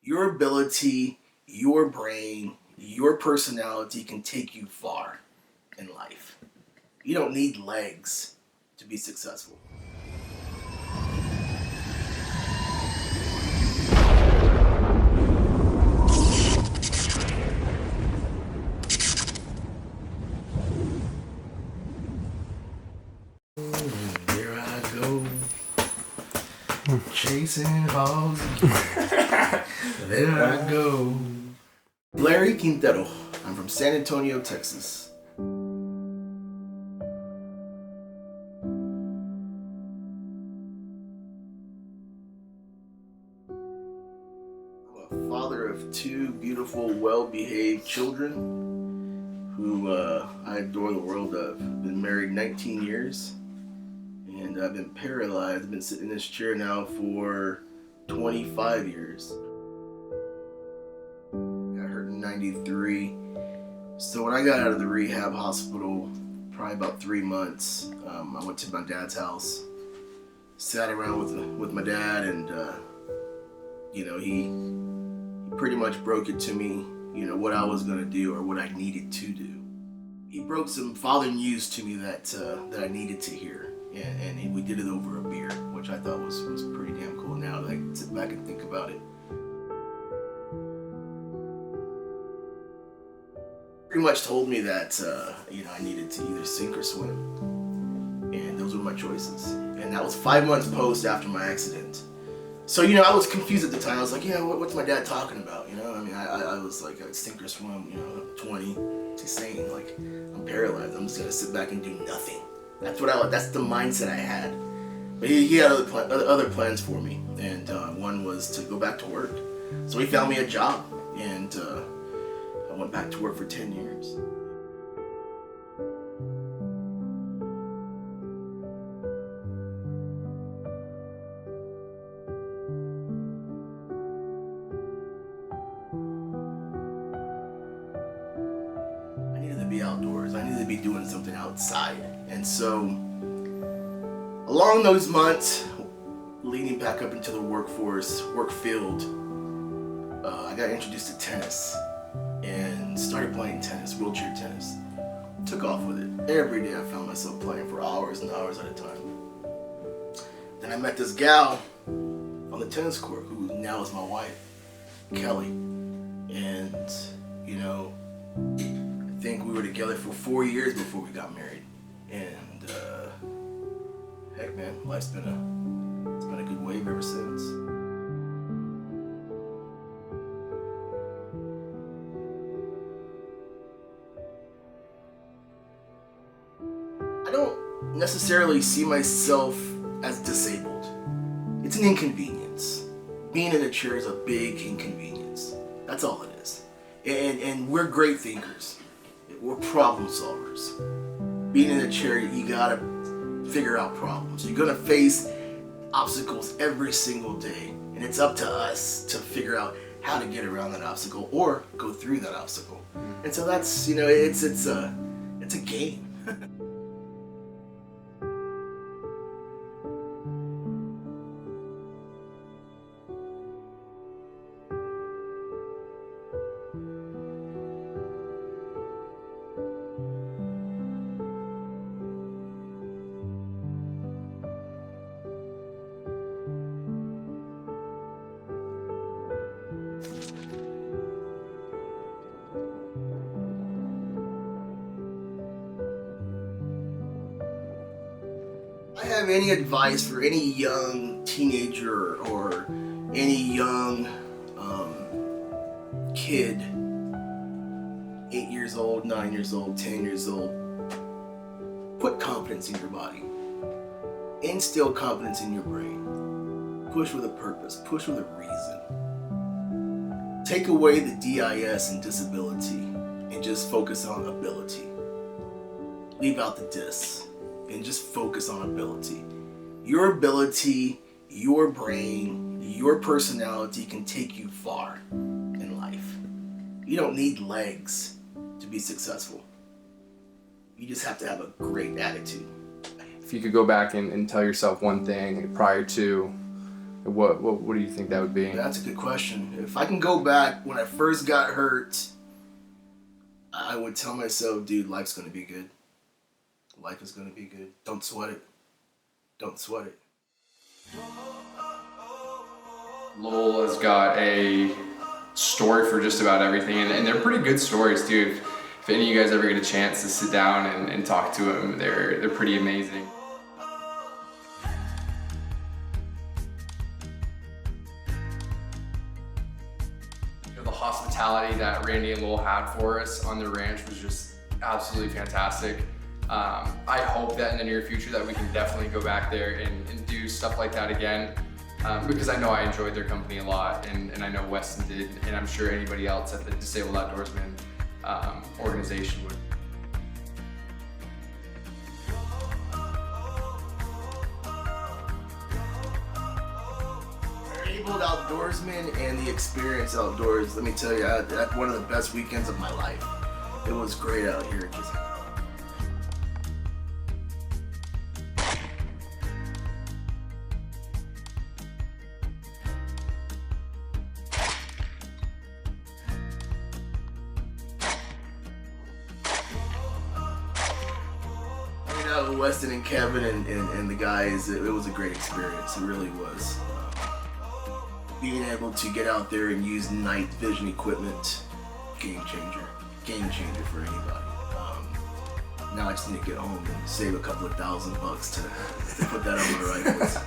Your ability, your brain, your personality can take you far in life. You don't need legs to be successful. Here I go, chasing hogs. There I go. Larry Quintero. I'm from San Antonio, Texas. I'm a father of two beautiful, well-behaved children who I adore the world of. Been married 19 years. And I've been paralyzed. I've been sitting in this chair now for 25 years. Got hurt in 93. So when I got out of the rehab hospital, probably about 3 months, I went to my dad's house, sat around with my dad, and he pretty much broke it to me, what I was gonna do or what I needed to do. He broke some father news to me that I needed to hear. And we did it over a beer, which I thought was pretty damn cool now that I can sit back and think about it. Pretty much told me that, I needed to either sink or swim. And those were my choices. And that was 5 months post after my accident. So, I was confused at the time. I was like, what's my dad talking about? I was like, I'd sink or swim, 20. He's saying, like, I'm paralyzed. I'm just going to sit back and do nothing. That's the mindset I had. But he had other plans for me, and one was to go back to work. So he found me a job, and I went back to work for 10 years. I needed to be outdoors. I needed to be doing something outside. And so, along those months, leading back up into the work field, I got introduced to tennis and started playing tennis, wheelchair tennis. Took off with it. Every day I found myself playing for hours and hours at a time. Then I met this gal on the tennis court who now is my wife, Kelly. And, I think we were together for 4 years before we got married. And heck man, life's been a good wave ever since. I don't necessarily see myself as disabled. It's an inconvenience. Being in a chair is a big inconvenience. That's all it is. And we're great thinkers. We're problem solvers. Being in a chair, you gotta figure out problems. You're gonna face obstacles every single day, and it's up to us to figure out how to get around that obstacle or go through that obstacle. And so that's, it's a game. I have any advice for any young teenager or any young kid, 8 years old, 9 years old, 10 years old, put confidence in your body. Instill confidence in your brain. Push with a purpose. Push with a reason. Take away the DIS and disability and just focus on ability. Leave out the dis. And just focus on ability. Your ability, your brain, your personality can take you far in life. You don't need legs to be successful. You just have to have a great attitude. If you could go back and tell yourself one thing prior to What do you think that would be? That's a good question. If I can go back when I first got hurt, I would tell myself, dude, life's gonna be good. Life is gonna be good. Don't sweat it. Don't sweat it. Lowell has got a story for just about everything, and they're pretty good stories too. If any of you guys ever get a chance to sit down and talk to them, they're pretty amazing. The hospitality that Randy and Lowell had for us on the ranch was just absolutely fantastic. I hope that in the near future that we can definitely go back there and do stuff like that again, because I know I enjoyed their company a lot, and I know Weston did, and I'm sure anybody else at the Disabled Outdoorsman organization would. Disabled Outdoorsman and the experience outdoors, let me tell you, I had one of the best weekends of my life. It was great out here. Hanging out with Weston and Kevin and the guys, it was a great experience. It really was. Being able to get out there and use night vision equipment, game changer for anybody. Now I just need to get home and save a couple of $1,000 to put that on my rifles.